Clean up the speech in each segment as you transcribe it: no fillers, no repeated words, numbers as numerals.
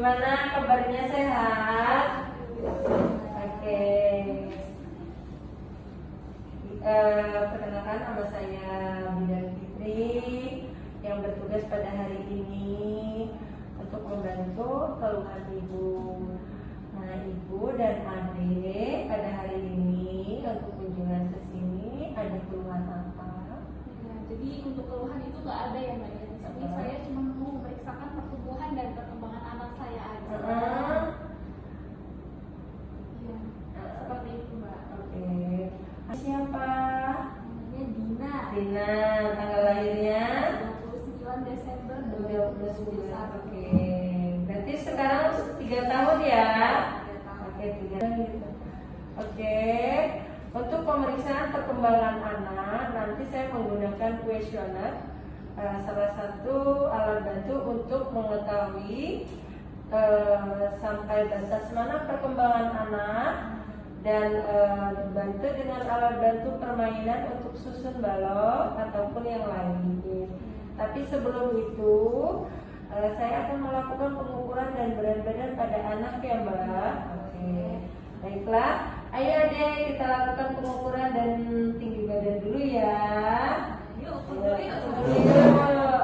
Gimana kabarnya, sehat? Oke. Perkenalkan, nama saya Bidan Fitri yang bertugas pada hari ini untuk membantu keluhan ibu. Nah, ibu dan adik pada hari ini untuk kunjungan ke sini ada keluhan apa? Ya, jadi untuk keluhan itu nggak ada ya Mbak ya. Di sini saya cuma mau memeriksakan pertumbuhan dan perkembangan anak saya aja. Iya, seperti itu Mbak. Oke. Siapa? Namanya Dina. Dina, tanggal lahirnya 29 Desember 29. Oke. Berarti sekarang 3 tahun ya? Oke, 3 tahun. Oke. Untuk pemeriksaan perkembangan anak, nanti saya menggunakan kuesioner, salah satu alat bantu untuk mengetahui sampai batas mana perkembangan anak, dan dibantu dengan alat bantu permainan untuk susun balok ataupun yang lain. Tapi sebelum itu saya akan melakukan pengukuran dan berat badan pada anak ya Mbak. Oke. Baiklah, ayo adik kita lakukan pengukuran dan tinggi badan dulu ya. Yuk, dulu yuk. Yuk.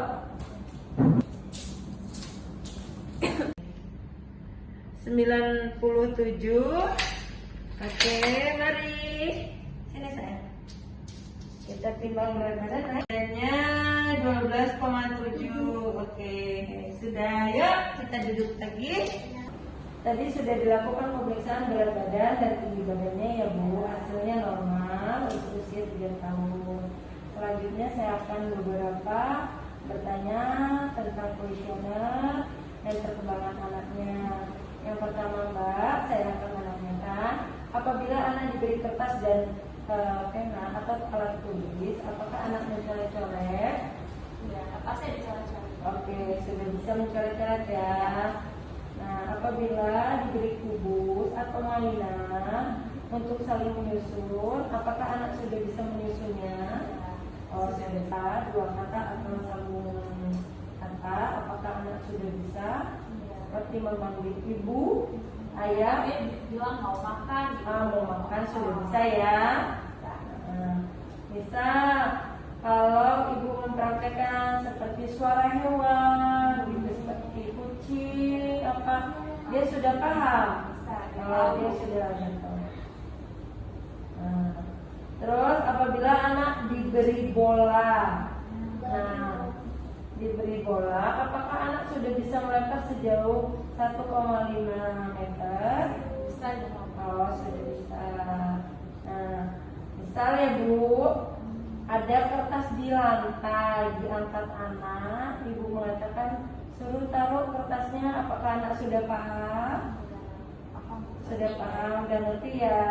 97. Oke, mari. Sini sayang. Kita timbang berat badan. Badannya 12,7. Oke, sudah. Yuk, kita duduk lagi. Tadi sudah dilakukan pemeriksaan berat badan dan tinggi badannya ya Bu. Hasilnya normal untuk usia 3 tahun. Selanjutnya saya akan beberapa bertanya tentang kuesioner dan perkembangan anaknya. Yang pertama Mbak, saya akan menanyakan, apabila anak diberi kertas dan pena atau alat tulis, apakah anak mencoret-coret? Ya, saya dicoret-coret. Oke, sudah bisa mencoret-coret ya. Nah, apabila diberi kubus atau mainan untuk saling menyusun, apakah anak sudah bisa menyusunnya? Oh, sudah bisa. 2 kata atau sambung kata, apakah anak sudah bisa? Seperti memanggil ibu, ayah, bilang mau makan. mau makan sudah bisa ya. Bisa kalau ibu mempraktekkan seperti suara hewan, gitu, seperti kucing, apa, dia sudah paham. Kalau dia sudah tahu. Terus apabila anak diberi bola, diberi bola, apakah anak sudah bisa melempar sejauh 1,5 meter? Bisa ya. Oh, sudah bisa. Nah, misal ya Bu, ada kertas di lantai, diangkat anak, ibu mengatakan suruh taruh kertasnya, apakah anak sudah paham? Sudah paham dan ngerti ya.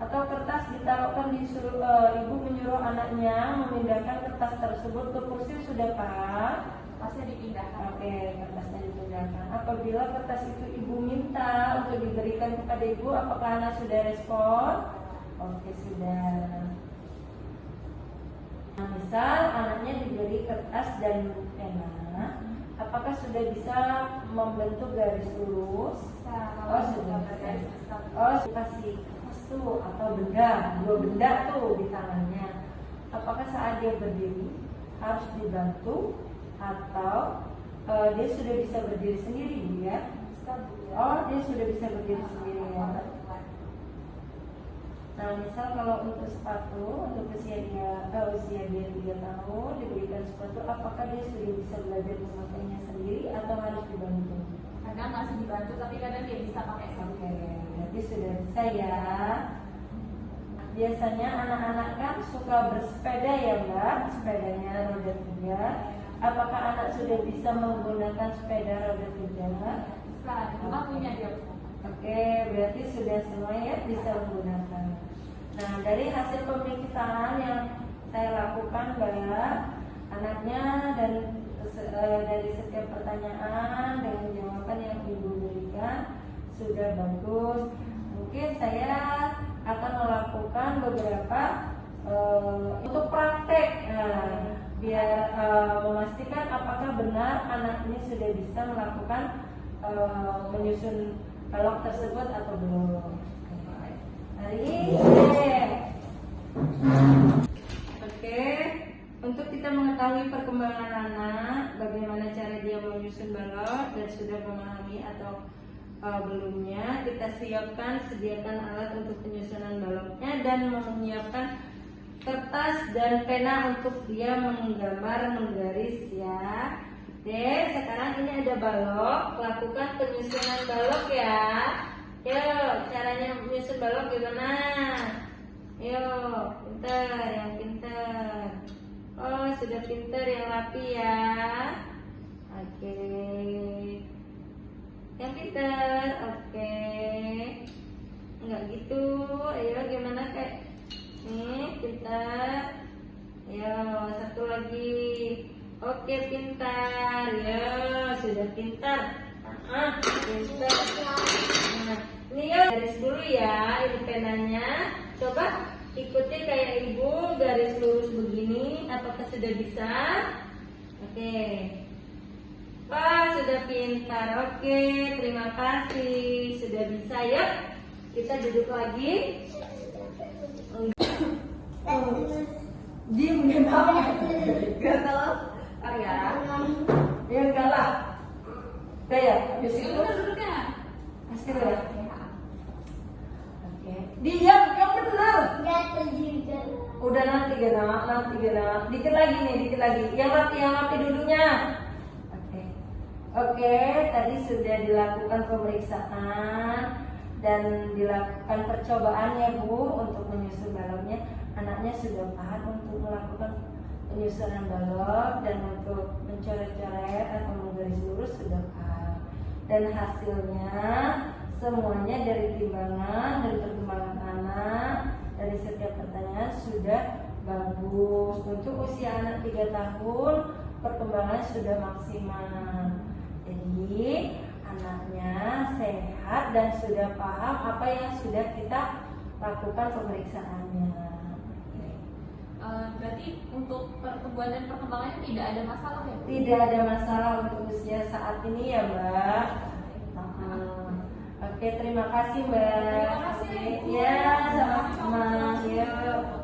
Atau kertas ditaruhkan ibu menyuruh anaknya memindahkan kertas tersebut ke kursi, sudah paham? Kertasnya dipindahkan. Oke, kertasnya dipindahkan. Apabila kertas itu ibu minta untuk diberikan kepada ibu, apakah anak sudah respon? Oke, sudah. Nah, misal anaknya diberi kertas dan pena, apakah sudah bisa membentuk garis lurus? Oh, sudah bisa. Oh, kasih tuh atau benda, 2 benda tuh di tangannya. Apakah saat dia berdiri harus dibantu atau dia sudah bisa berdiri sendiri ya? Oh, dia sudah bisa berdiri sendiri ya. Nah, misal kalau untuk sepatu, untuk usia dia 3 tahun diberikan sepatu, apakah dia sudah bisa belajar memakainya sendiri atau harus dibantu? Kadang masih dibantu, tapi kadang dia bisa pakai sendiri. Oke, berarti sudah bisa ya. Biasanya anak-anak kan suka bersepeda ya Mbak, sepedanya roda 3. Apakah anak sudah bisa menggunakan sepeda roda 3? Bisa, cuma punya dia. Oke, berarti sudah semua ya bisa menggunakan. Nah, dari hasil pemeriksaan yang saya lakukan Mbak, anaknya dan dari setiap pertanyaan dengan jawaban yang ibu berikan sudah bagus. Mungkin saya akan melakukan beberapa untuk praktek, biar memastikan apakah benar anak ini sudah bisa melakukan menyusun balok tersebut atau belum. Oke, untuk kita mengetahui perkembangan anak, bagaimana cara dia menyusun balok dan sudah memahami atau belumnya, kita sediakan alat untuk penyusunan baloknya dan menyiapkan kertas dan pena untuk dia menggambar, menggaris ya. Oke, sekarang ini ada balok, lakukan penyusunan balok ya. Yuk, caranya menyusun balok gimana? Yuk, pintar, yang pintar. Oh, sudah pintar, yang rapi ya. Oke, yang pintar. Oke, enggak gitu. Ayo, gimana kayak nih, pintar. Ayo, satu lagi. Oke, pintar. Ya, sudah pintar. Pintar. Nah, ini ya garis dulu ya, ini penanya. Coba ikuti kayak ibu, garis lurus begini. Apakah sudah bisa? Oke. Wah, sudah pintar. Oke, terima kasih. Sudah bisa ya. Kita duduk lagi. Diam kenapa? Gatal. Ya. Ya enggak lah. Kayak habis itu duduknya. pasti ya. Oke. Diam, yang benar. Udah nanti gerak. Dikit lagi nih, dikit lagi. Yang rapi dulunya. Oke, tadi sudah dilakukan pemeriksaan dan dilakukan percobaan ya Bu untuk menyusun baloknya. Anaknya sudah paham untuk melakukan penyusunan balok dan untuk mencoret-coret atau menggaris lurus sudah paham. Dan hasilnya semuanya dari timbangan dan perkembangan anak dari setiap pertanyaan sudah bagus. Untuk usia anak 3 tahun perkembangan sudah maksimal. Jadi anaknya sehat dan sudah paham apa yang sudah kita lakukan pemeriksaannya. Berarti untuk pertumbuhan dan perkembangannya tidak ada masalah ya? Tidak ada masalah untuk usia saat ini ya Mbak. Oke, terima kasih Mbak. Terima kasih. Ya, sama-sama. Yuk.